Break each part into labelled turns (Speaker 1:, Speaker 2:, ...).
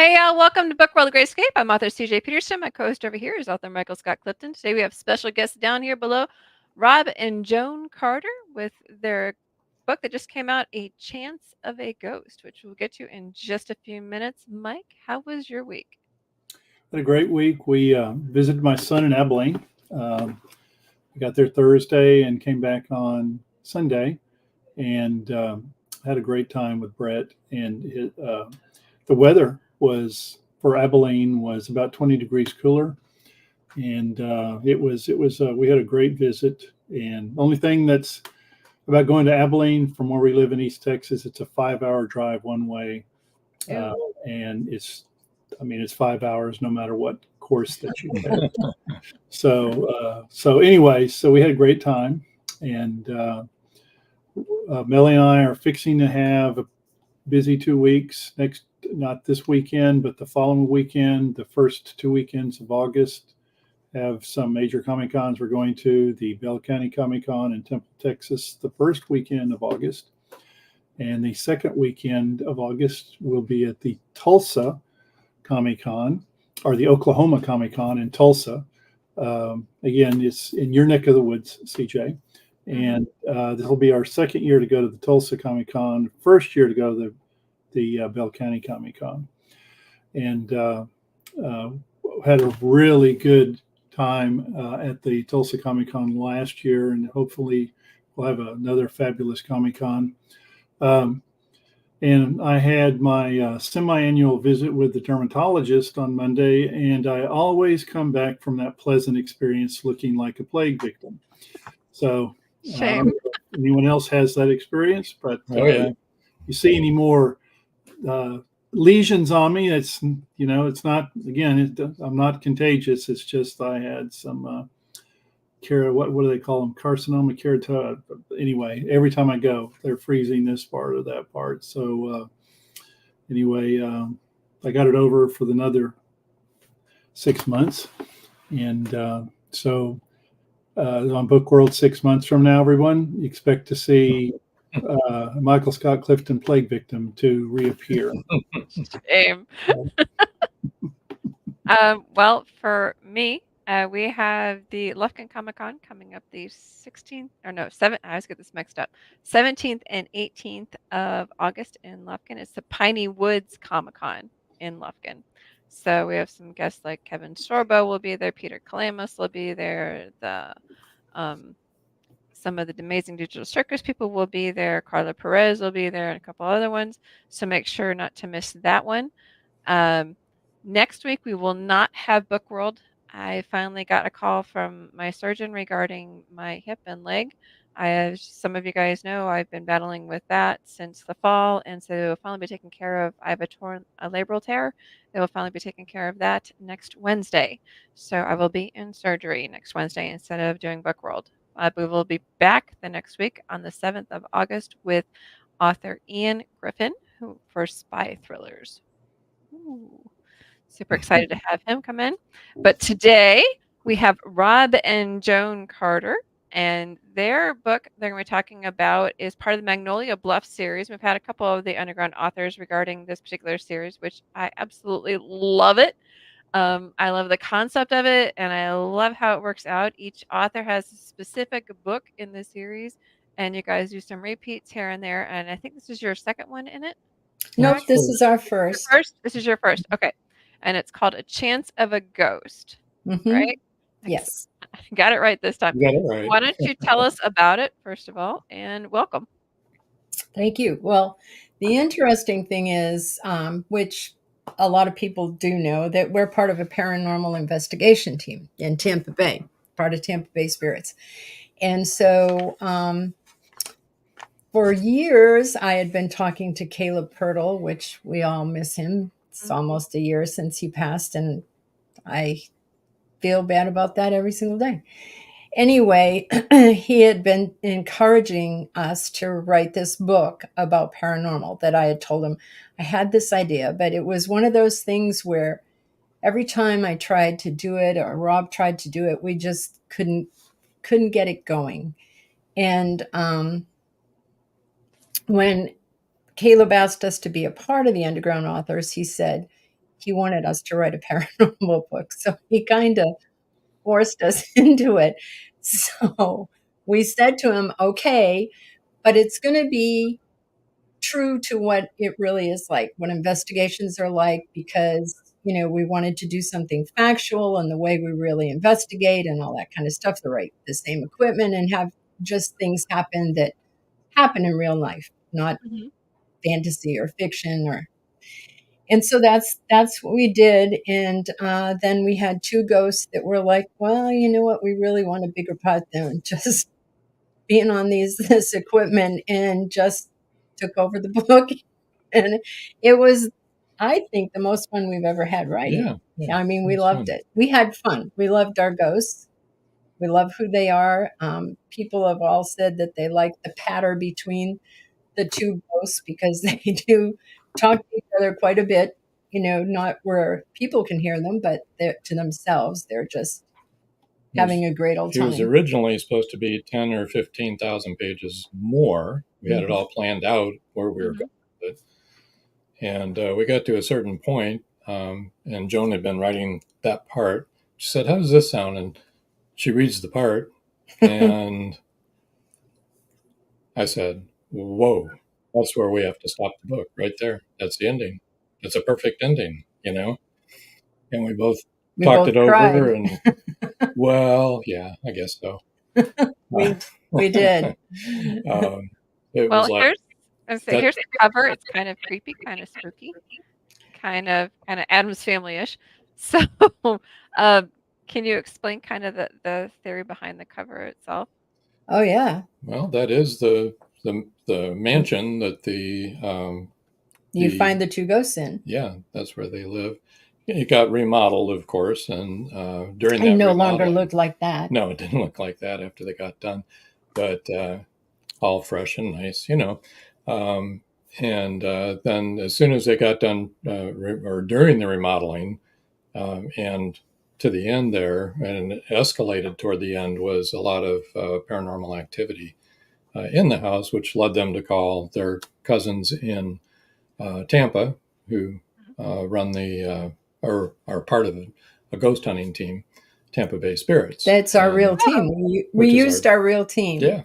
Speaker 1: Hey, y'all. Welcome to Book World Great Escape. I'm author CJ Peterson. My co-host over here is author Michael Scott Clifton. Today we have special guests down here below, Rob and Joan Carter, with their book that just came out, A Chance of a Ghost, which we'll get to in just a few minutes. Mike, how was your week?
Speaker 2: Had a great week. We visited my son in Abilene. We got there Thursday and came back on Sunday, and had a great time with Brett. And the weather was for Abilene was about 20 degrees cooler, and we had a great visit. And the only thing that's about going to Abilene from where we live in East Texas, it's a 5-hour drive one way, and it's 5 hours no matter what course that you take. So anyway, so we had a great time, and Melly and I are fixing to have a busy 2 weeks not this weekend, but the following weekend. The first 2 weekends of August have some major Comic Cons. We're going to the Bell County Comic Con in Temple, Texas, the first weekend of August. And the second weekend of August will be at the Tulsa Comic Con, or the Oklahoma Comic Con in Tulsa. Again, it's in your neck of the woods, CJ. And this will be our second year to go to the Tulsa Comic Con, first year to go to the Bell County Comic Con. And had a really good time at the Tulsa Comic Con last year, and hopefully we'll have another fabulous Comic Con. And I had my semi-annual visit with the dermatologist on Monday, and I always come back from that pleasant experience looking like a plague victim. So I don't know if anyone else has that experience, but you see any more lesions on me, it's not, again, I'm not contagious. It's just I had some what do they call them? Carcinoma keratoid. Anyway, every time I go, they're freezing this part or that part. So anyway, I got it over for another 6 months. And so on Book World 6 months from now, everyone, you expect to see Michael Scott Clifton, plague victim, to reappear.
Speaker 1: Shame. Well, for me, we have the Lufkin Comic Con coming up the 16th, or no, 7th. I always get this mixed up. 17th and 18th of August in Lufkin. It's the Piney Woods Comic Con in Lufkin. So we have some guests like Kevin Sorbo will be there, Peter Kalamus will be there, some of the Amazing Digital Circus people will be there, Carla Perez will be there, and a couple other ones. So make sure not to miss that one. Next week, we will not have Book World. I finally got a call from my surgeon regarding my hip and leg. As some of you guys know, I've been battling with that since the fall, and so it will finally be taken care of. I have a labral tear. They will finally be taking care of that next Wednesday. So I will be in surgery next Wednesday instead of doing Book World. We will be back the next week on the 7th of August with author Ian Griffin for spy thrillers. Ooh. Super excited to have him come in. But today we have Rob and Joan Carter, and their book they're going to be talking about is part of the Magnolia Bluff series. We've had a couple of the underground authors regarding this particular series, which I absolutely love it. I love the concept of it, and I love how it works out. Each author has a specific book in the series, and you guys do some repeats here and there. And I think this is your second one in it.
Speaker 3: Nope, this is our first.
Speaker 1: This is your first. Okay. And it's called A Chance of a Ghost, right?
Speaker 3: Yes.
Speaker 1: Got it right this time.
Speaker 4: You got it right.
Speaker 1: Why don't you tell us about it, first of all, and welcome.
Speaker 3: Thank you. Well, the interesting thing is, which a lot of people do know, that we're part of a paranormal investigation team in Tampa Bay, part of Tampa Bay Spirits. And so for years, I had been talking to Caleb Pirtle, which we all miss him. It's almost a year since he passed, and I feel bad about that every single day. Anyway, he had been encouraging us to write this book about paranormal that I had told him I had this idea, but it was one of those things where every time I tried to do it or Rob tried to do it, we just couldn't get it going. And when Caleb asked us to be a part of the Underground Authors, he said, he wanted us to write a paranormal book. So he kind of forced us into it. So we said to him, okay, but it's going to be true to what it really is like, what investigations are like, because, we wanted to do something factual and the way we really investigate and all that kind of stuff, the same equipment, and have just things happen that happen in real life, not fantasy or fiction. And so that's what we did. And then we had 2 ghosts that were like, well, you know what, we really want a bigger pot than just being on this equipment, and just took over the book. And it was, I think, the most fun we've ever had writing.
Speaker 4: Yeah.
Speaker 3: I mean, we loved it. We had fun. We loved our ghosts. We love who they are. People have all said that they like the patter between the 2 ghosts, because they do talk to each other quite a bit, not where people can hear them, but to themselves. They're just having a great old time.
Speaker 4: It was originally supposed to be 10 or 15,000 pages more. We had it all planned out where we were going with it. And we got to a certain point, and Joan had been writing that part. She said, how does this sound? And she reads the part, and I said, whoa, that's where we have to stop the book right there. That's the ending. That's a perfect ending, And we both talked it over, and well, yeah, I guess so.
Speaker 3: we did.
Speaker 4: It was like,
Speaker 1: here's the cover. It's kind of creepy, kind of spooky, kind of Addams Family-ish. So, can you explain kind of the theory behind the cover itself?
Speaker 3: Oh yeah.
Speaker 4: Well, that is the mansion that
Speaker 3: you find the 2 ghosts in.
Speaker 4: Yeah, that's where they live. It got remodeled, of course, and during that,
Speaker 3: it no longer looked like that.
Speaker 4: No, it didn't look like that after they got done, but all fresh and nice, And then as soon as they got done, or during the remodeling, and to the end there, and it escalated toward the end, was a lot of paranormal activity in the house, which led them to call their cousins in Tampa, who run or are part of a ghost hunting team, Tampa Bay Spirits.
Speaker 3: That's our real team. We used our real team.
Speaker 4: Yeah.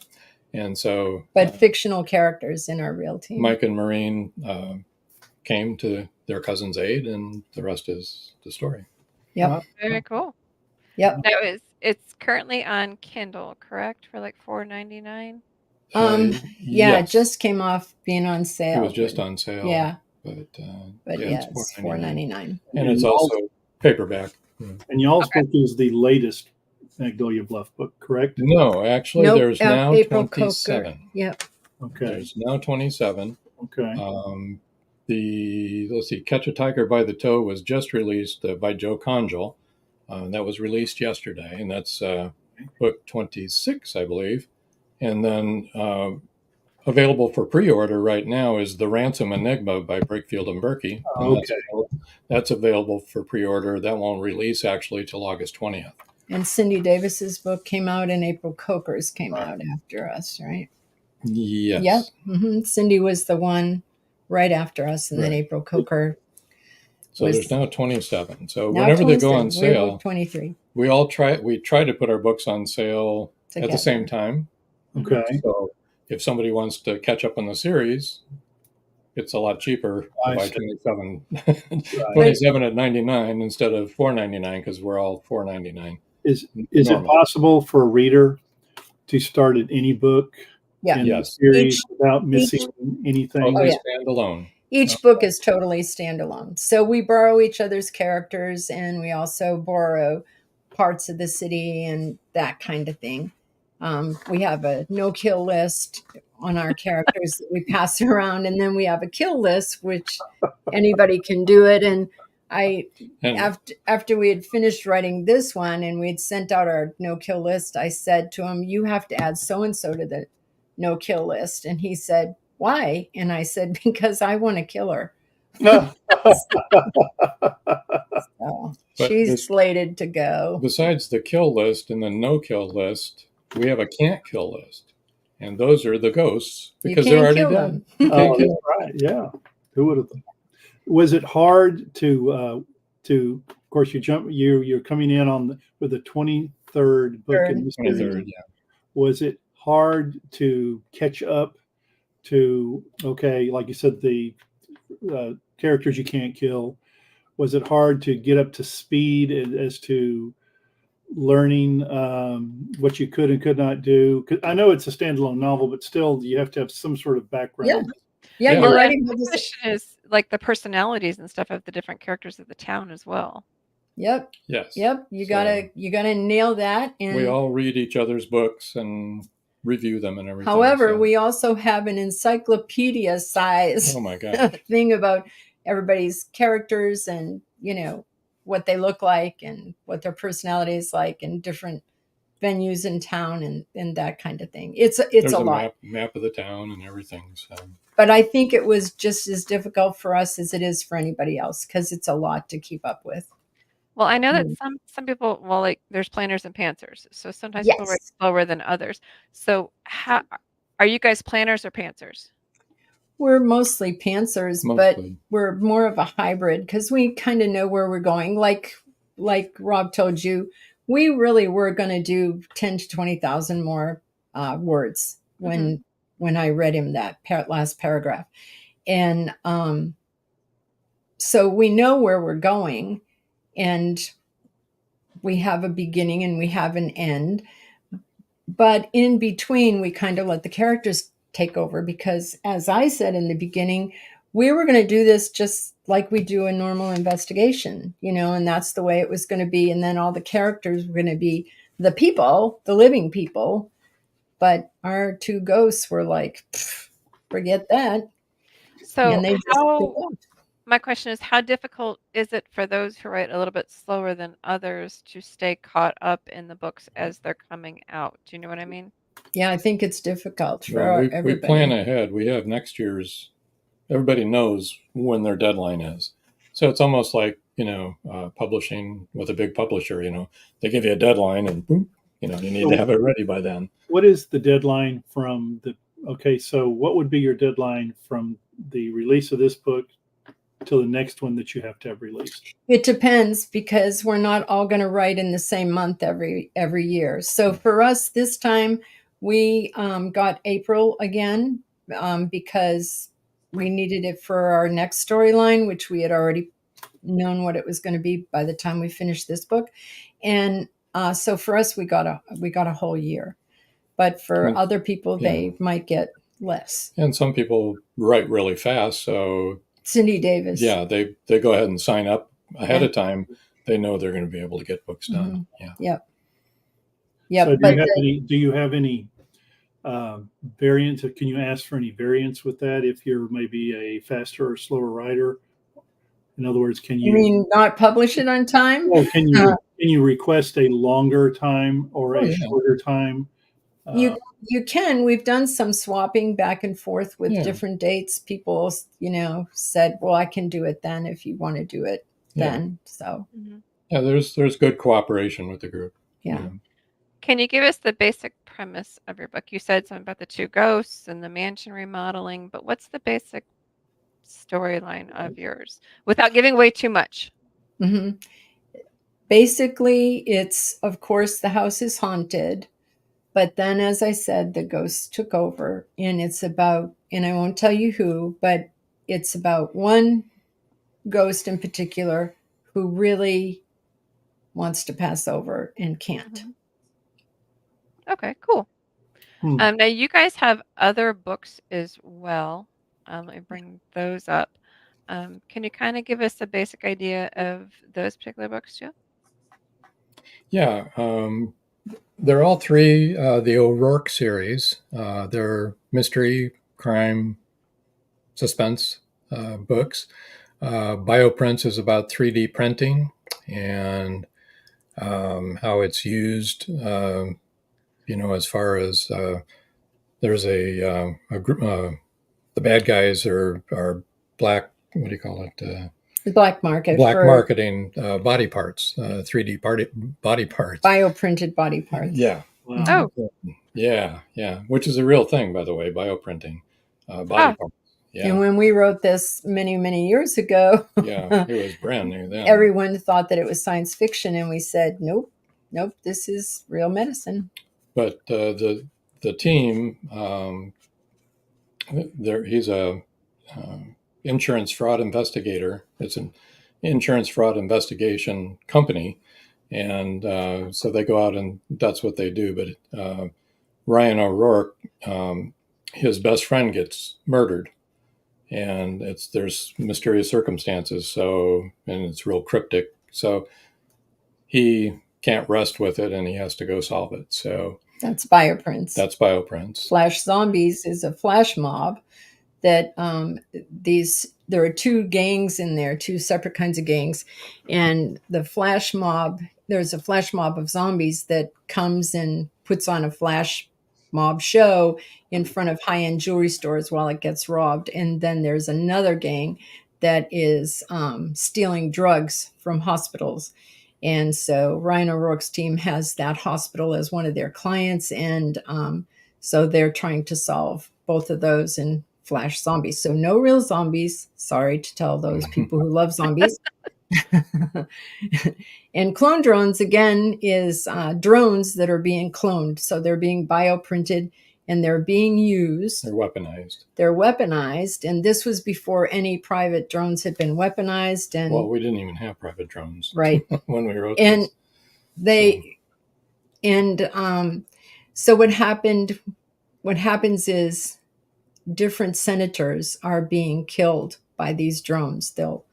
Speaker 4: And so...
Speaker 3: But fictional characters in our real team.
Speaker 4: Mike and Maureen came to their cousin's aid, and the rest is the story.
Speaker 3: Yep.
Speaker 1: Very cool.
Speaker 3: Yep.
Speaker 1: It's currently on Kindle, correct? For like $4.99?
Speaker 3: Yeah, it just came off being on sale.
Speaker 4: It was just on sale.
Speaker 3: Yeah.
Speaker 4: But
Speaker 3: yeah, it's $4.99.
Speaker 4: And it's also paperback.
Speaker 2: And y'all's book is the latest Magnolia Bluff book, correct?
Speaker 4: No, actually, there's now
Speaker 3: April
Speaker 4: 27.
Speaker 3: Coker. Yep.
Speaker 2: Okay.
Speaker 4: There's now 27.
Speaker 2: Okay.
Speaker 4: Let's see, Catch a Tiger by the Toe was just released by Joe Conjal. That was released yesterday, and that's book 26, I believe. And then available for pre-order right now is The Ransom Enigma by Brakefield and Berkey. That's available for pre-order. That won't release actually till August 20th.
Speaker 3: And Cindy Davis's book came out, and April Coker's came out after us, right?
Speaker 4: Yes.
Speaker 3: Yep. Mm-hmm. Cindy was the one right after us, and then April Coker.
Speaker 4: So there's now 27. So whenever they go on sale,
Speaker 3: 23.
Speaker 4: We try to put our books on sale at the same time.
Speaker 2: Okay.
Speaker 4: So if somebody wants to catch up on the series, it's a lot cheaper to buy 27 at $99 instead of $4.99, because we're all $4.99.
Speaker 2: Is it possible for a reader to start at any book in the series without missing anything?
Speaker 4: Totally standalone.
Speaker 3: Each book is totally standalone. So we borrow each other's characters, and we also borrow parts of the city and that kind of thing. We have a no-kill list on our characters that we pass around, and then we have a kill list, which anybody can do it. And after we had finished writing this one and we'd sent out our no-kill list, I said to him, you have to add so-and-so to the no-kill list. And he said, why? And I said, because I want to kill her. So she's slated to go.
Speaker 4: Besides the kill list and the no-kill list, we have a can't kill list. And those are the ghosts, because they're already dead.
Speaker 2: Oh, that's right. Yeah. Who would have thought? Was it hard to of course, you're coming in with the 23rd book in the
Speaker 4: 23rd,
Speaker 2: series.
Speaker 4: yeah.
Speaker 2: Was it hard to catch up to, okay, like you said, the characters you can't kill? Was it hard to get up to speed as to learning what you could and could not do? 'Cause I know it's a standalone novel, but still, you have to have some sort of background.
Speaker 3: Yeah,
Speaker 4: Yeah.
Speaker 3: you're
Speaker 1: Well,
Speaker 3: writing
Speaker 1: and
Speaker 3: with
Speaker 1: the
Speaker 3: this.
Speaker 1: question is like the personalities and stuff of the different characters of the town as well.
Speaker 3: Yep.
Speaker 4: Yes.
Speaker 3: Yep. You
Speaker 4: So
Speaker 3: gotta nail that. And
Speaker 4: we all read each other's books and review them and everything.
Speaker 3: however,
Speaker 4: so.
Speaker 3: we also have an encyclopedia size
Speaker 4: Oh my gosh.
Speaker 3: thing about everybody's characters and, what they look like and what their personality is like in different venues in town and that kind of thing. It's
Speaker 4: There's
Speaker 3: a lot.
Speaker 4: map of the town and everything. So
Speaker 3: But I think it was just as difficult for us as it is for anybody else because it's a lot to keep up with.
Speaker 1: Well, I know that
Speaker 3: Mm.
Speaker 1: some people, well, like there's planners and pantsers, so sometimes people write
Speaker 3: Yes.
Speaker 1: slower than others. So how are you guys planners or pantsers?
Speaker 3: We're mostly pantsers, but
Speaker 4: mostly.
Speaker 3: we're more of a hybrid because we kind of know where we're going. Like Rob told you, we really were going to do 10 to 20,000 more words when I read him that last paragraph. And so we know where we're going, and we have a beginning and we have an end. But in between, we kind of let the characters take over because, as I said in the beginning, we were going to do this just like we do a normal investigation, and that's the way it was going to be. And then all the characters were going to be the people, the living people. But our two ghosts were like, forget that.
Speaker 1: So
Speaker 3: And they
Speaker 1: my question is, how difficult is it for those who write a little bit slower than others to stay caught up in the books as they're coming out? Do you know what I mean?
Speaker 3: Yeah, I think it's difficult for
Speaker 4: Well, we
Speaker 3: everybody.
Speaker 4: plan ahead. We have next year's. Everybody knows when their deadline is, so it's almost like publishing with a big publisher. They give you a deadline, and boom, you need to have it ready by then.
Speaker 2: What is the deadline from the? Okay, so what would be your deadline from the release of this book till the next one that you have to have released?
Speaker 3: It depends because we're not all going to write in the same month every year. So for us this time, we got April again because we needed it for our next storyline, which we had already known what it was going to be by the time we finished this book. And so for us, we got a whole year. But for other people, they might get less.
Speaker 4: And some people write really fast, so
Speaker 3: Cindy Davis.
Speaker 4: Yeah, they go ahead and sign up ahead of time. They know they're going to be able to get books done.
Speaker 3: Yep.
Speaker 2: So do you have any variants? Can you ask for any variants with that if you're maybe a faster or slower writer? In other words, can you?
Speaker 3: You mean not publish it on time?
Speaker 2: Well, can you request a longer time or a shorter time?
Speaker 3: You can. We've done some swapping back and forth with different dates. People, said, "Well, I can do it then if you want to do it then." So,
Speaker 4: there's good cooperation with the group.
Speaker 3: Yeah.
Speaker 1: Can you give us the basic premise of your book? You said something about the two ghosts and the mansion remodeling, but what's the basic storyline of yours without giving away too much?
Speaker 3: Basically, it's, of course, the house is haunted. But then, as I said, the ghosts took over, and it's about, and I won't tell you who, but it's about one ghost in particular who really wants to pass over and can't.
Speaker 1: Okay, cool. Now, you guys have other books as well. Let me bring those up. Can you kind of give us a basic idea of those particular books, Joe?
Speaker 4: Yeah. They're all three the O'Rourke series. They're mystery, crime, suspense books. Bioprints is about 3D printing and how it's used, as far as there's a group, the bad guys are black, what do you call it?
Speaker 3: The black market.
Speaker 4: Marketing body parts, 3D body parts.
Speaker 3: Bioprinted body parts.
Speaker 4: Yeah.
Speaker 1: Wow.
Speaker 4: Oh. Yeah. Which is a real thing, by the way, bioprinting body parts. Yeah.
Speaker 3: And when we wrote this many, many years ago,
Speaker 4: Yeah, it was brand new then.
Speaker 3: everyone thought that it was science fiction, and we said, nope, this is real medicine.
Speaker 4: But the team, he's a insurance fraud investigator. It's an insurance fraud investigation company, and so they go out and that's what they do. But Ryan O'Rourke, his best friend gets murdered, and there's mysterious circumstances. So, and it's real cryptic. So he can't rest with it, and he has to go solve it. So
Speaker 3: that's Bioprints.
Speaker 1: Flash
Speaker 3: Zombies is a flash mob that there are two gangs in there, two separate kinds of gangs, and there's a flash mob of zombies that comes and puts on a flash mob show in front of high-end jewelry stores while it gets robbed. And then there's another gang that is stealing drugs from hospitals. And so Ryan O'Rourke's team has that hospital as one of their clients, and so they're trying to solve both of those and flash zombies. So no real zombies. Sorry to tell those people who love zombies. And clone drones, again, is drones that are being cloned. So they're being bioprinted and they're being used.
Speaker 4: They're
Speaker 3: weaponized. And this was before any private drones had been weaponized. And
Speaker 4: well, we didn't even have private drones.
Speaker 3: Right.
Speaker 4: When we wrote
Speaker 3: and
Speaker 4: this.
Speaker 3: So what happens is different senators are being killed by these drones. They'll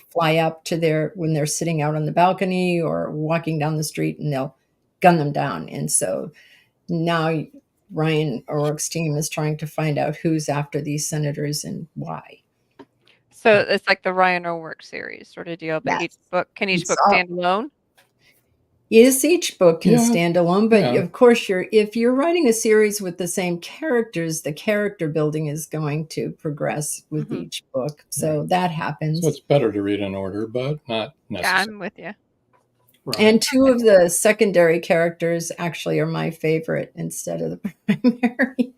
Speaker 3: fly up when they're sitting out on the balcony or walking down the street, and they'll gun them down. And so now Ryan O'Rourke's team is trying to find out who's after these senators and why.
Speaker 1: So it's like the Ryan O'Rourke series sort of deal, but can each book stand alone?
Speaker 3: Yes, each book can stand alone, but of course, if you're writing a series with the same characters, the character building is going to progress with each book. So that happens.
Speaker 4: So it's better to read in order, but not necessary.
Speaker 1: Yeah, I'm with you.
Speaker 3: Right. And two of the secondary characters actually are my favorite instead of the primary.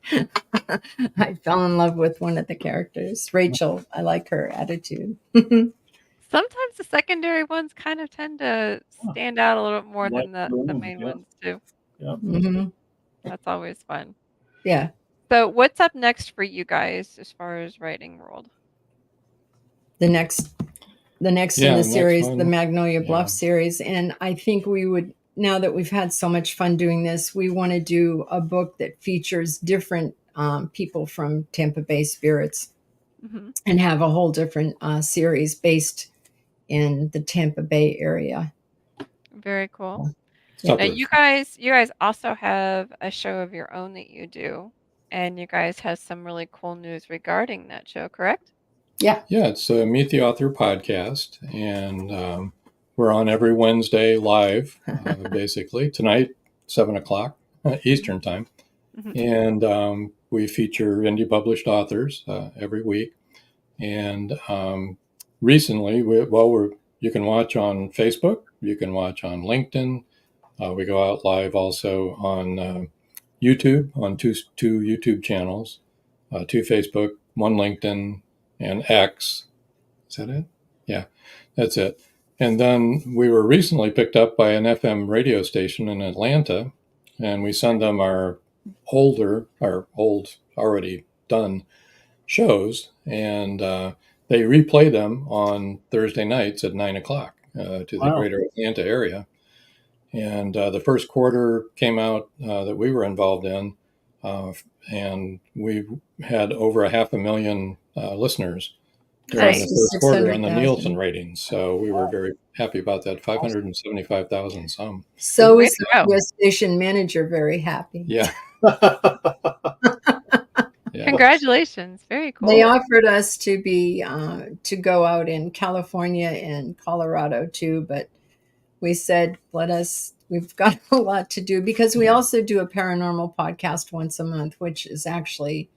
Speaker 3: I fell in love with one of the characters, Rachel. I like her attitude.
Speaker 1: Sometimes the secondary ones kind of tend to stand out a little bit more than the main ones too.
Speaker 2: Yeah.
Speaker 3: Mm-hmm.
Speaker 1: That's always fun.
Speaker 3: Yeah.
Speaker 1: So what's up next for you guys as far as writing world?
Speaker 3: The next in the series, the Magnolia Bluff series. And I think we would, now that we've had so much fun doing this, we want to do a book that features different people from Tampa Bay Spirits and have a whole different series based in the Tampa Bay area.
Speaker 1: Very cool. Now you guys also have a show of your own that you do, and you guys have some really cool news regarding that show, correct?
Speaker 3: Yeah.
Speaker 4: Yeah, it's a Meet the Author podcast, and we're on every Wednesday live, basically. Tonight, 7 o'clock Eastern time. And we feature indie published authors every week. And recently, you can watch on Facebook, you can watch on LinkedIn. We go out live also on YouTube, on two YouTube channels, 2 Facebook, 1 LinkedIn, and X. Is that it? Yeah, that's it. And then we were recently picked up by an FM radio station in Atlanta, and we send them our old, already done shows, and they replay them on Thursday nights at 9 o'clock to the greater Atlanta area. And the first quarter came out that we were involved in, and we had over 500,000 listeners during the first quarter on the Nielsen ratings. So we were very happy about that. 575,000 some.
Speaker 3: So was the radio station manager very happy.
Speaker 4: Yeah.
Speaker 1: Congratulations. Very cool.
Speaker 3: They offered us to be to go out in California and Colorado too, but we said, we've got a lot to do, because we also do a paranormal podcast once a month, which is actually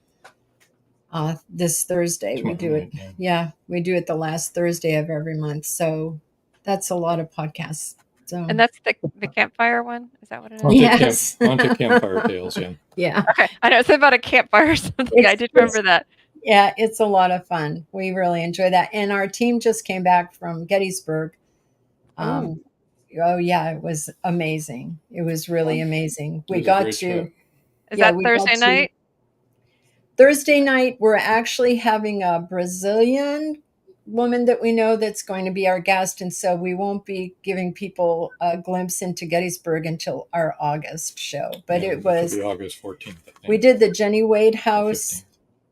Speaker 3: this Thursday. We do it. Yeah, we do it the last Thursday of every month. So that's a lot of podcasts. So.
Speaker 1: And that's the campfire one? Is that what it is?
Speaker 3: Yes.
Speaker 4: Haunted Campfire Tales, yeah.
Speaker 3: Yeah.
Speaker 1: Okay. I know it's about a campfire or something. I did remember that.
Speaker 3: Yeah, it's a lot of fun. We really enjoy that. And our team just came back from Gettysburg.
Speaker 2: Oh,
Speaker 3: Oh yeah, it was amazing. It was really amazing.
Speaker 4: It was a great trip.
Speaker 1: Is that Thursday night?
Speaker 3: Thursday night, we're actually having a Brazilian woman that we know that's going to be our guest. And so we won't be giving people a glimpse into Gettysburg until our August show. But
Speaker 4: Yeah,
Speaker 3: it was,
Speaker 4: be August 14th. I think.
Speaker 3: we did the Jenny Wade House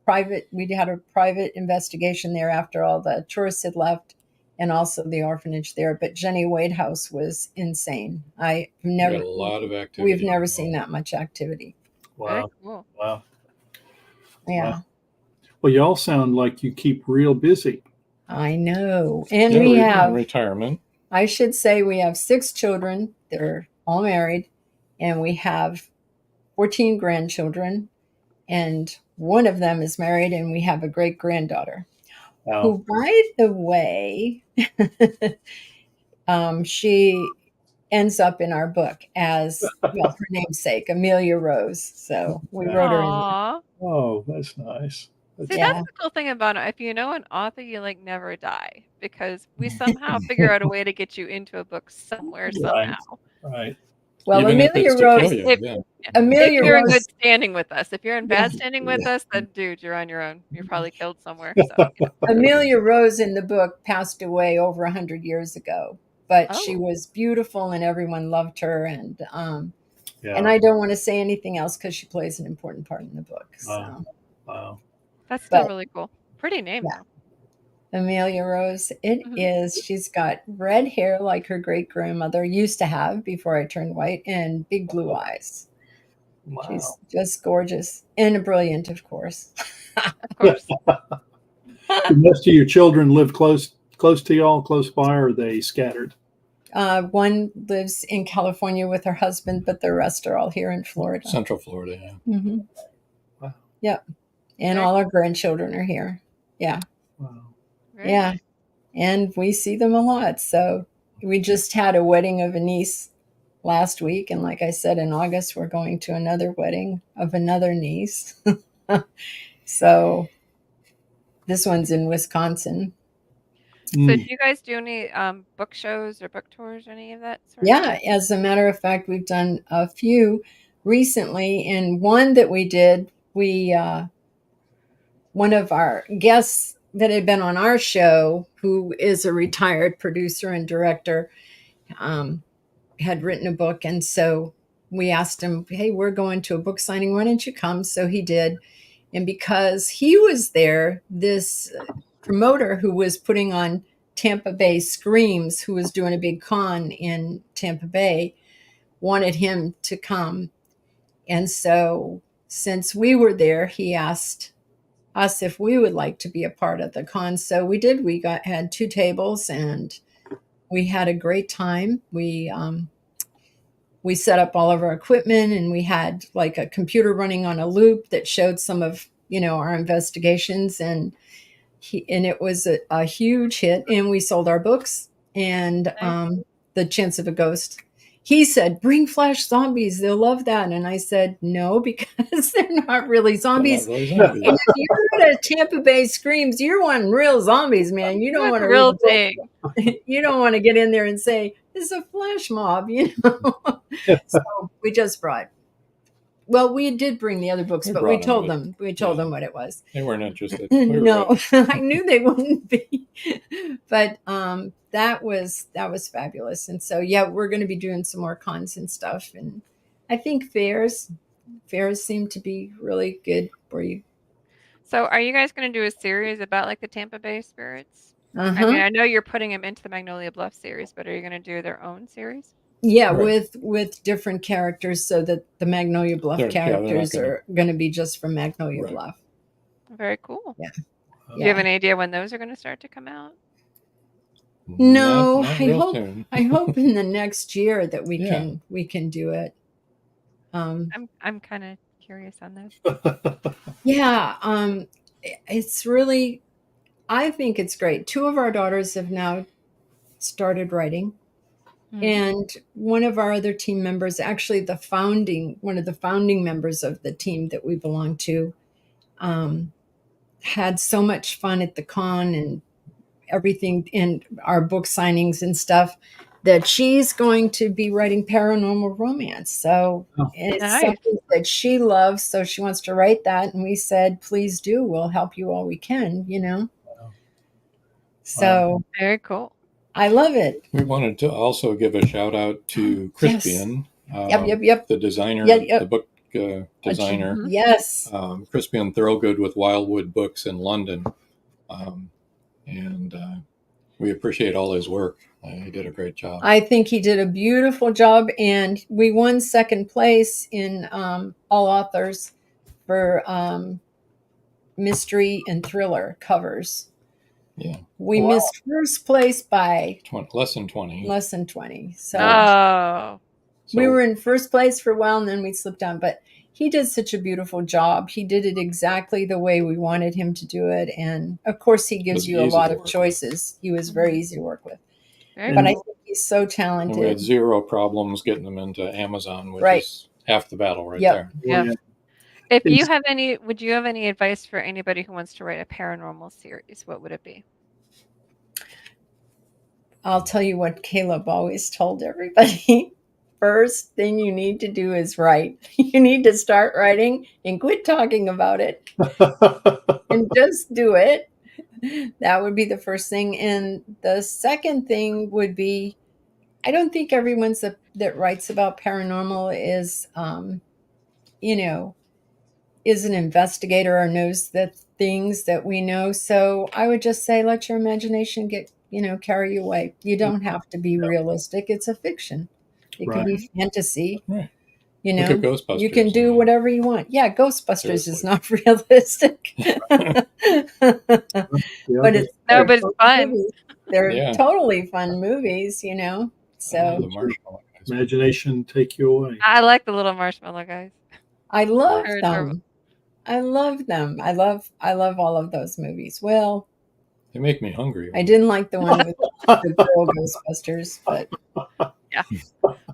Speaker 4: 15th.
Speaker 3: we had a private investigation there after all the tourists had left, and also the orphanage there. But Jenny Wade House was insane.
Speaker 4: We had a lot of activity.
Speaker 3: We've never seen that much activity.
Speaker 1: Very
Speaker 2: wow.
Speaker 1: cool.
Speaker 2: Wow.
Speaker 3: Yeah.
Speaker 2: Wow. Well, you all sound like you keep real busy.
Speaker 3: I know. And
Speaker 4: Yeah,
Speaker 3: we
Speaker 4: we're in
Speaker 3: have,
Speaker 4: retirement.
Speaker 3: I should say, we have 6 children. They're all married. And we have 14 grandchildren. And one of them is married, and we have a great granddaughter.
Speaker 2: Wow.
Speaker 3: Who, by the way, she ends up in our book as, well, her namesake, Amelia Rose. So we wrote her in there.
Speaker 1: Aww.
Speaker 2: Oh, that's nice.
Speaker 1: See,
Speaker 3: Yeah.
Speaker 1: that's the cool thing about it. If you know an author, you like never die because we somehow figure out a way to get you into a book somewhere, somehow.
Speaker 2: Right.
Speaker 3: Well,
Speaker 4: Even if
Speaker 3: Amelia
Speaker 4: it's to
Speaker 3: Rose,
Speaker 4: kill you,
Speaker 1: If,
Speaker 4: yeah.
Speaker 3: Amelia
Speaker 1: if you're in
Speaker 3: Rose,
Speaker 1: good standing with us, if you're in bad standing with us, then dude, you're on your own. You're probably killed somewhere. So, yeah.
Speaker 3: Amelia Rose in the book passed away over 100 years ago, but she
Speaker 1: Oh.
Speaker 3: was beautiful and everyone loved her. And
Speaker 2: Yeah.
Speaker 3: I don't want to say anything else because she plays an important part in the book. So.
Speaker 2: Wow. Wow.
Speaker 1: That's still
Speaker 3: But-
Speaker 1: really cool. Pretty name,
Speaker 3: Yeah.
Speaker 1: though.
Speaker 3: Amelia Rose, it
Speaker 1: Mhm.
Speaker 3: is. She's got red hair like her great grandmother used to have before I turned white, and big blue eyes.
Speaker 2: Wow.
Speaker 3: She's just gorgeous and brilliant, of course.
Speaker 1: Of course.
Speaker 2: Do most of your children live close to y'all, close by, or are they scattered?
Speaker 3: One lives in California with her husband, but the rest are all here in Florida.
Speaker 4: Central Florida, yeah.
Speaker 3: Mm-hmm.
Speaker 2: Wow.
Speaker 3: Yep. And
Speaker 1: Very
Speaker 3: all our grandchildren are here. Yeah.
Speaker 2: Wow.
Speaker 1: Very
Speaker 3: Yeah.
Speaker 1: nice.
Speaker 3: And we see them a lot. So we just had a wedding of a niece last week. And like I said, in August, we're going to another wedding of another niece. So this one's in Wisconsin.
Speaker 1: So do you guys do any book shows or book tours or any of that sort of
Speaker 3: Yeah,
Speaker 1: thing?
Speaker 3: as a matter of fact, we've done a few recently. And one that we did, one of our guests that had been on our show, who is a retired producer and director, had written a book. And so we asked him, hey, we're going to a book signing. Why don't you come? So he did. And because he was there, this promoter who was putting on Tampa Bay Screams, who was doing a big con in Tampa Bay, wanted him to come. And so since we were there, he asked us if we would like to be a part of the con. So we did. We had 2 tables and we had a great time. We set up all of our equipment and we had like a computer running on a loop that showed some of, our investigations, and it was a huge hit, and we sold our books and The Chance of a Ghost. He said, bring flash zombies. They'll love that. And I said, no, because they're not really zombies.
Speaker 4: They're not really zombies.
Speaker 3: And if you're at a Tampa Bay Screams, you're wanting real zombies, man. You don't want to
Speaker 1: real
Speaker 3: read
Speaker 1: thing.
Speaker 3: the book. You don't want to get in there and say, this is a flash mob, So we just brought. Well, we did bring the other books, but we told them what it was.
Speaker 4: They weren't interested.
Speaker 3: No, I knew they wouldn't be. But that was fabulous. And so yeah, we're going to be doing some more cons and stuff. And I think fairs seem to be really good for you.
Speaker 1: So are you guys going to do a series about like the Tampa Bay spirits?
Speaker 3: Uh-huh.
Speaker 1: I mean, I know you're putting them into the Magnolia Bluff series, but are you going to do their own series?
Speaker 3: Yeah,
Speaker 4: Right.
Speaker 3: with different characters, so that the Magnolia Bluff characters are going to be just from Magnolia
Speaker 4: Right.
Speaker 3: Bluff.
Speaker 1: Very cool.
Speaker 3: Yeah.
Speaker 1: Do you have any idea when those are going to start to come out?
Speaker 3: No,
Speaker 4: Not real soon.
Speaker 3: I hope in the next year that we
Speaker 4: Yeah.
Speaker 3: can do it.
Speaker 1: I'm kind of curious on those.
Speaker 3: Yeah, it's really, I think it's great. 2 of our daughters have now started writing. And one of our other team members, actually one of the founding members of the team that we belong to, had so much fun at the con and everything in our book signings and stuff that she's going to be writing paranormal romance. So it's
Speaker 1: Nice.
Speaker 3: something that she loves. So she wants to write that. And we said, please do. We'll help you all we can, you know? So
Speaker 1: Very cool.
Speaker 3: I love it.
Speaker 4: We wanted to also give a shout out to
Speaker 3: Yes.
Speaker 4: Crispian,
Speaker 3: Yep.
Speaker 4: the designer,
Speaker 3: Yep.
Speaker 4: the book designer.
Speaker 1: Mhm.
Speaker 3: Yes.
Speaker 4: Crispian Thorogood with Wildwood Books in London. And we appreciate all his work. He did a great job.
Speaker 3: I think he did a beautiful job, and we won second place in all authors for mystery and thriller covers.
Speaker 4: Yeah.
Speaker 3: We missed first place by
Speaker 4: less than 20.
Speaker 3: Less than 20. So we were in first place for a while, and then we slipped down. But he did such a beautiful job. He did it exactly the way we wanted him to do it. And of course, he gives you a lot of choices. He was very easy to work with. But I think he's so talented.
Speaker 4: And we had zero problems getting them into Amazon, which is half the battle there.
Speaker 1: Yeah. If you have any, would you have any advice for anybody who wants to write a paranormal series? What would it be?
Speaker 3: I'll tell you what Caleb always told everybody. First thing you need to do is write. You need to start writing and quit talking about it and just do it. That would be the first thing. And the second thing would be, I don't think everyone that writes about paranormal is, is an investigator or knows the things that we know. So I would just say, let your imagination carry you away. You don't have to be realistic. It's a fiction. It can be fantasy.
Speaker 4: Right.
Speaker 3: You know,
Speaker 4: look at Ghostbusters.
Speaker 3: You can do whatever you want. Yeah, Ghostbusters is not realistic. But it's
Speaker 1: fun.
Speaker 3: Movies. They're totally fun movies, So
Speaker 4: the marshmallow guys.
Speaker 2: Imagination take you away.
Speaker 1: I like the little marshmallow guys.
Speaker 3: I love them. I love them. I love all of those movies. Well,
Speaker 4: they make me hungry.
Speaker 3: I didn't like the one with the girl Ghostbusters, but
Speaker 1: yeah.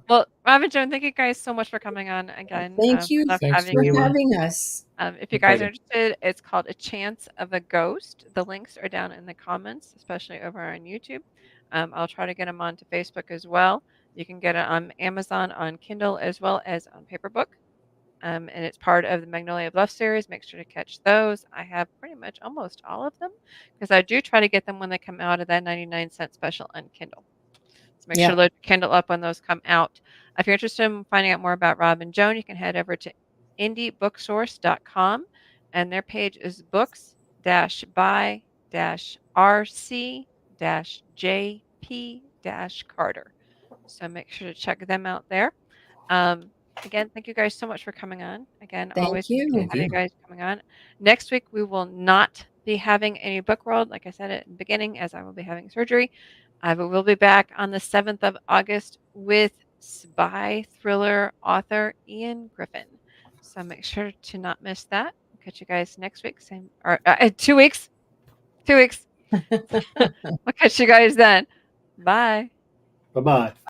Speaker 1: Well, Rob and Joan, thank you guys so much for coming on again.
Speaker 3: Thank you for having us.
Speaker 1: If you guys are interested, it's called A Chance of a Ghost. The links are down in the comments, especially over on YouTube. I'll try to get them onto Facebook as well. You can get it on Amazon, on Kindle, as well as on paperbook. And it's part of the Magnolia Bluff series. Make sure to catch those. I have pretty much almost all of them because I do try to get them when they come out of that 99-cent special on Kindle. So make sure to load your Kindle up when those come out. If you're interested in finding out more about Rob and Joan, you can head over to indiebooksource.com, and their page is books-by-rc-jp-carter. So make sure to check them out there. Again, thank you guys so much for coming on. Again, always
Speaker 3: you.
Speaker 1: Thank you guys coming on. Next week, we will not be having any book world, like I said at the beginning, as I will be having surgery. But we'll be back on the 7th of August with spy thriller author Ian Griffin. So make sure to not miss that. We'll catch you guys next week. 2 weeks. 2 weeks. We'll catch you guys then. Bye.
Speaker 2: Bye-bye.